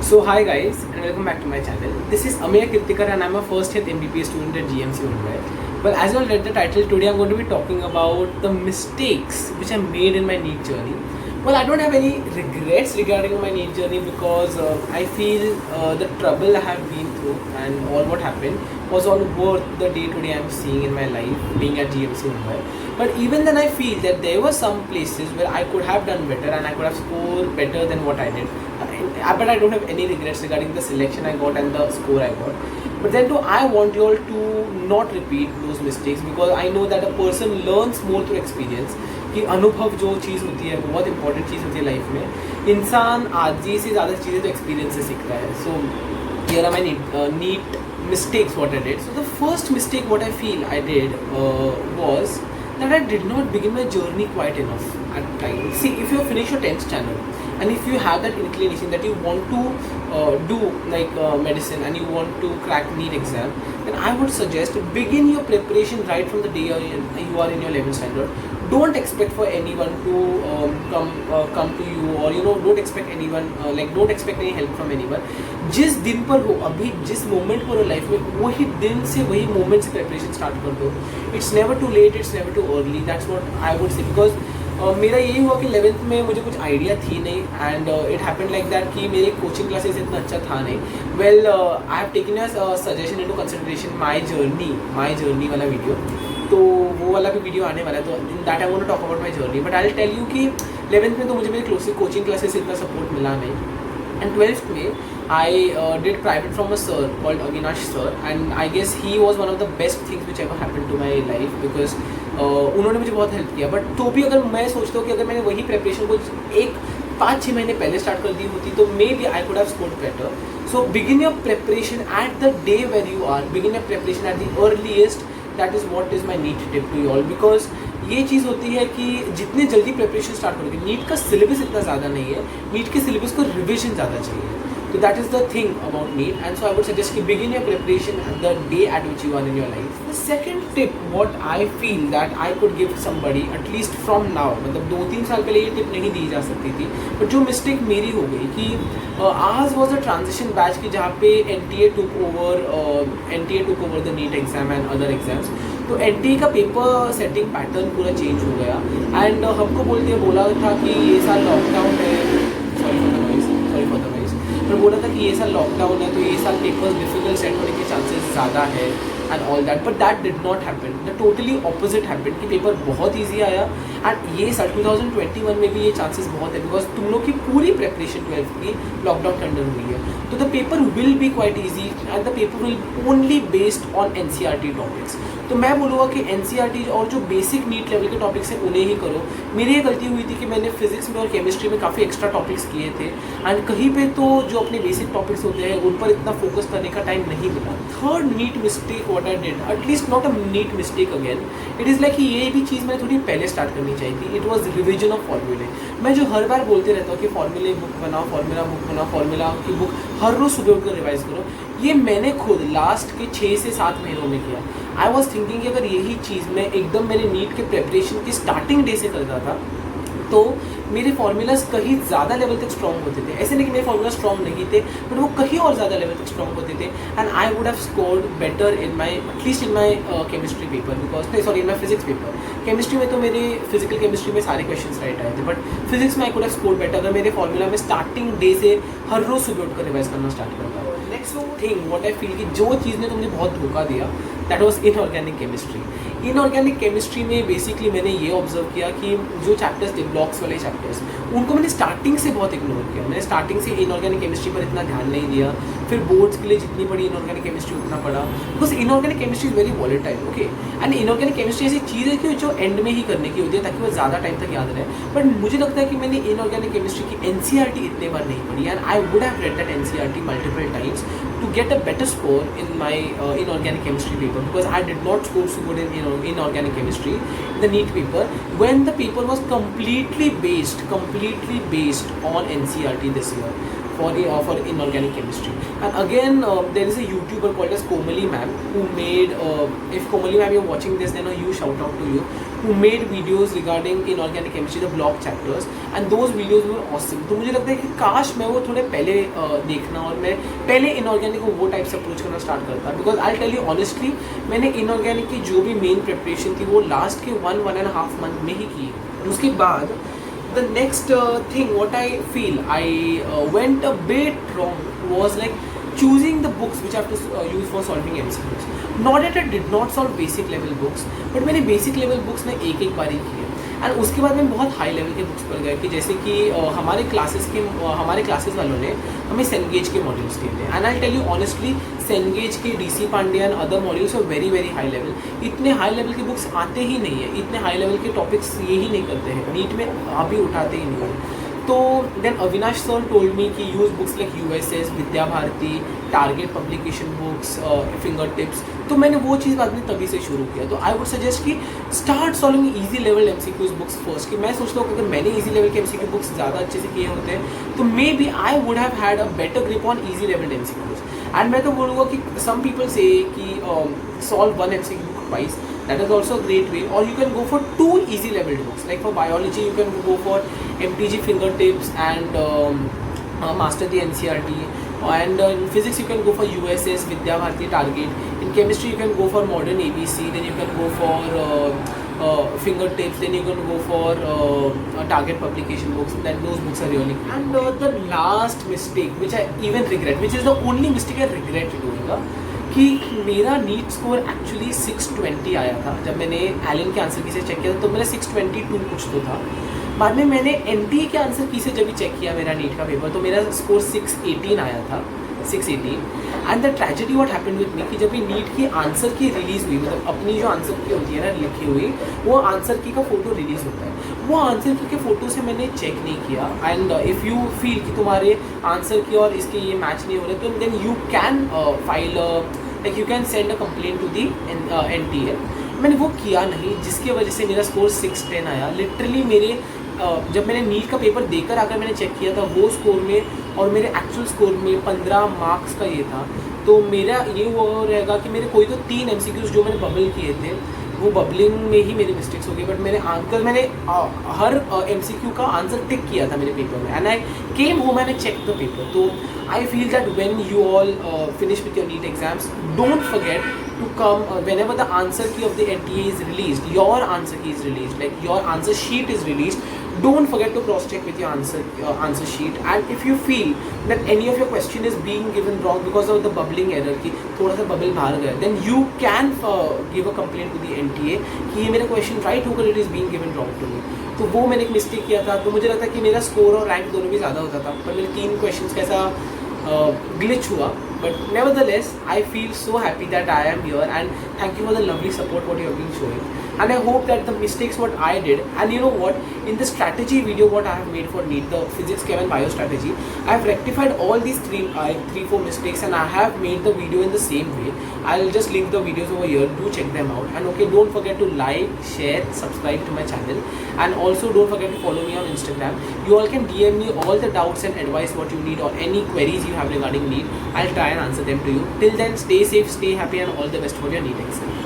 So hi guys and welcome back to my channel. This is Ameya Kirtikar and I'm a first year MBBS student at GMC Mumbai. Well, as you all read the title, today I'm going to be talking about the mistakes which I made in my NEET journey. Well, I don't have any regrets regarding my NEET journey because I feel the trouble I have been through and all what happened was all worth the day-to-day I'm seeing in my life being at GMC Mumbai. But even then I feel that there were some places where I could have done better and I could have scored better than what I did. But I don't have any regrets regarding the selection I got and the score I got. But then too, I want you all to not repeat those mistakes because I know that a person learns more through experience. कि अनुभव जो चीज़ होती है बहुत important चीज़ होती है life में. इंसान आधी से ज़्यादा चीज़ें तो एक्सपीरियंस से सीखता है. So here are my NEET mistakes what I did. So the first mistake what I feel I did was that I did not begin my journey quite enough at time. See, if you finish your 10th standard and if you have that inclination that you want to do like medicine and you want to crack NEET exam, then I would suggest begin your preparation right from the day you are in your 11th standard. Don't expect for anyone to come to you or don't expect anyone don't expect any help from anyone. जिस दिन पर हो अभी जिस moment पर हो life में वही दिन से वही मोमेंट से प्रिपरेशन स्टार्ट कर दो. It's never too late, it's never too early. That's what I would say because मेरा यही हुआ कि 11th में मुझे कुछ आइडिया थी नहीं and it happened like that कि मेरे कोचिंग क्लासेस इतना अच्छा था नहीं. Well I have taken suggestion into consideration my journey वाला वीडियो. तो वो वाला भी वीडियो आने वाला है. तो in that I want to talk about my journey. But I will tell you कि 11th में तो मुझे मेरे कोचिंग क्लासेस इतना सपोर्ट मिला नहीं. एंड 12th में I did private from a sir called Avinash sir and I guess he was one of the best things which ever happen to my life because उन्होंने मुझे बहुत हेल्प किया. But तो भी अगर मैं सोचता हूँ कि अगर मैंने वही प्रिपरेशन को 5-6 महीने पहले स्टार्ट कर दी होती तो maybe I could have scored better. So begin your preparation at the day where you are. Begin your preparation at the earliest. That is what is my NEET tip to you all. Because ये चीज़ होती है कि जितने जल्दी preparation start करोगे, NEET का syllabus इतना ज़्यादा नहीं है, नीट के सिलेबस को रिविजन ज़्यादा चाहिए. तो that is the thing about NEET and so I would suggest कि begin your preparation at the day at which you are in your life. The second tip what I feel that I could give somebody at least from now, मतलब 2-3 साल पहले ये tip नहीं दी जा सकती थी. But जो मिस्टेक मेरी हो गई कि आज वॉज अ ट्रांजिशन बैच की जहाँ पे NTA took over the NEET exam and other exams. तो NTA का पेपर सेटिंग पैटर्न पूरा चेंज हो गया एंड हमको बोला था कि ये साल लॉकडाउन है. Sorry for the noise. पर बोला था कि ये साल लॉकडाउन है तो ये साल पेपर्स डिफिकल्ट सेट होने के चांसेस ज़्यादा है and all that. But that did not happen. The totally opposite happen कि पेपर बहुत ईजी आया एंड ये साल 2021 में भी ये चांसेस बहुत है बिकॉज तुम लोग की पूरी प्रिपरेशन 12th की लॉकडाउन के अंडर हुई है. तो the paper will be quite easy and the paper will only based on NCERT topics. तो मैं बोलूँगा कि NCERT और जो बेसिक नीट लेवल के टॉपिक्स हैं उन्हें ही करो. मेरी ये गलती हुई थी कि मैंने फिजिक्स में और केमिस्ट्री में काफ़ी एक्स्ट्रा टॉपिक्स किए थे एंड कहीं पे तो जो अपने बेसिक टॉपिक्स होते हैं उन पर इतना फोकस करने का टाइम नहीं मिला. Third NEET mistake what I did, at least not a NEET mistake again, it is like कि ये भी चीज़ मैंने थोड़ी पहले स्टार्ट करनी चाहिए थी. इट वॉज रिविजन ऑफ फॉर्मूले. मैं जो हर बार बोलते रहता हूँ कि फॉर्मूले बुक बनाओ, फॉर्मूला की बुक हर रोज़ सुबह उठकर रिवाइज करो, ये मैंने खुद लास्ट के 6 से 7 महीनों में किया. आई वॉज थिंकिंग कि अगर यही चीज़ मैं एकदम मेरे नीट के प्रिपरेशन की स्टार्टिंग डे से करता था तो मेरे फार्मूलाज कहीं ज़्यादा लेवल तक स्ट्रॉन्ग होते थे. ऐसे नहीं कि मेरे फार्मूला स्ट्रॉन्ग नहीं थे बट वो कहीं और ज़्यादा लेवल तक स्ट्रॉन्ग होते थे and I would have scored better in my at least in my chemistry paper because in my physics paper. Chemistry में तो मेरे फिजिकल केमिस्ट्री में सारे क्वेश्चन राइट आए थे बट फिजिक्स में आई कुड हैव स्कोर्ड बेटर अगर मेरे फार्मूला में स्टार्टिंग डे से हर रोज़ सुबह उठकर रिवाइज करना स्टार्ट करता. Next thing what I feel कि जो चीज़ ने तुमने बहुत धोखा दिया that was inorganic chemistry. Inorganic chemistry में बेसिकली मैंने ये ऑब्जर्व किया कि जो चैप्टर्स थे ब्लॉक्स वाले चैप्टर्स उनको मैंने स्टार्टिंग से बहुत इग्नोर किया. मैंने स्टार्टिंग से इनऑर्गेनिक केमिस्ट्री पर इतना ध्यान नहीं दिया. फिर बोर्ड्स के लिए जितनी बड़ी इनऑर्गेनिक केमिस्ट्री उतना पड़ा because inorganic chemistry is very volatile. Okay and inorganic chemistry ऐसी चीज़ है कि जो एंड में ही करने की होती है ताकि वो ज़्यादा टाइम तक याद रहे. बट मुझे लगता है कि मैंने इनऑर्गेनिक केमिस्ट्री की NCERT इतने बार नहीं पढ़ी and I would have read that NCERT multiple times to get a better score in my inorganic chemistry paper because I did not score so good in inorganic chemistry in the NEET paper when the paper was completely based on NCERT this year. for inorganic chemistry. And again, there is a YouTuber called as Komali ma'am who made, if Komali ma'am you're watching this, then a huge shout out to you, who made videos regarding inorganic chemistry, the block chapters, and those videos were awesome. तो मुझे लगता है कि काश मैं वो थोड़े पहले देखना और मैं पहले इनऑर्गेनिक को वो टाइप से अप्रोच करना स्टार्ट करता, because I tell you honestly मैंने इनऑर्गेनिक की जो भी मेन प्रिपरेशन थी वो लास्ट के 1.5 मंथ में ही की. उसके बाद the next thing what I feel I went a bit wrong was like choosing the books which I have to use for solving MCQs. Not that I did not solve basic level books, but मैंने basic level books में एक बार ही किए. And उसके बाद मैं बहुत high level के books पर गए कि जैसे कि हमारे क्लासेस वालों ने हमें सेनगेज के मॉड्यूल्स दिए थे. And I tell you honestly Cengage के DC Pande and other modules are very very high level. इतने हाई लेवल के बुक्स आते ही नहीं है, इतने हाई लेवल के टॉपिक्स ये ही नहीं करते हैं, नीट में अभी उठाते ही नहीं है. तो then Avinash sir told me कि use books like USS, Vidya Bharati, target publication books, finger tips. तो मैंने वो चीज़ बाद में तभी से शुरू किया. तो आई वुड सजेस्ट कि start solving easy level MCQs books first. कि मैं सोचता हूँ कि अगर मैंने ईजी लेवल के MCQ बुक्स ज़्यादा अच्छे से किए होते हैं तो maybe I would have had a better grip on easy level MCQs. And मैं तो बोलूँगा कि सम पीपल से कि solve one MCQ book twice. That is also a great way. Or you can go for 2 easy level books. Like for biology, you can go for MTG fingertips and master the NCERT. And in physics, you can go for USS, Vidya Bharati, Target. In chemistry, you can go for modern ABC. Then you can go for fingertips. Then you can go for target publication books. Then those books are really. And the last mistake, which I even regret, which is the only mistake I regret doing. कि मेरा NEET score actually 620 आया था. जब मैंने Elon के answer की से check किया था तो मेरा 622 कुछ तो था. बाद में मैंने NTA के आंसर की से जब भी चेक किया मेरा नीट का पेपर तो मेरा स्कोर 618 आया था, 618. And the tragedy what happened with me कि जब भी नीट की आंसर की रिलीज़ हुई, मतलब अपनी जो आंसर की होती है ना लिखी हुई, वो आंसर की का फ़ोटो रिलीज़ होता है. वो आंसर की के फ़ोटो से मैंने चेक नहीं किया. एंड इफ़ यू फील कि तुम्हारे आंसर की और इसके ये मैच नहीं हो रहे तो then you can file like you can send a complaint to the NTA. मैंने वो किया नहीं, जिसकी वजह से मेरा स्कोर 610 आया. लिटरली मेरे जब मैंने नीट का पेपर देकर आकर मैंने चेक किया था वो स्कोर में और मेरे एक्चुअल स्कोर में 15 मार्क्स का ये था. तो मेरा ये वो रहेगा कि मेरे कोई तो 3 MCQs जो मैंने बबल किए थे वो बबलिंग में ही मेरी मिस्टेक्स हो गई. बट मैंने हर MCQ का आंसर टिक किया था मेरे पेपर में. And I came home and I check the paper. तो I feel that when you all finish with your NEET exams, don't forget to come whenever the answer key of the NTA is released, your answer key is released, like your answer sheet is released, don't forget to cross check with your answer sheet. And if you feel that any of your question is being given wrong because of the bubbling error कि थोड़ा सा bubble बाहर गया, then you can give a complaint to the NTA कि ये मेरा question right होकर it is being given wrong to me. तो वो मैंने एक मिस्टेक किया था. तो मुझे लगता है कि मेरा स्कोर और रैंक दोनों भी ज़्यादा होता था, पर मेरे 3 क्वेश्चन का ऐसा glitch हुआ. But nevertheless, I feel so happy that I am here, and thank you for the lovely support what you have been showing. And I hope that the mistakes what I did, and you know what, in the strategy video what I have made for NEET, the physics, chem and bio strategy, I have rectified all these 3-4 mistakes, and I have made the video in the same way. I'll just link the videos over here. Do check them out. And okay, don't forget to like, share, subscribe to my channel, and also don't forget to follow me on Instagram. You all can DM me all the doubts and advice what you need or any queries you have regarding NEET. I'll try and answer them to you. Till then, stay safe, stay happy, and all the best for your NEET exam.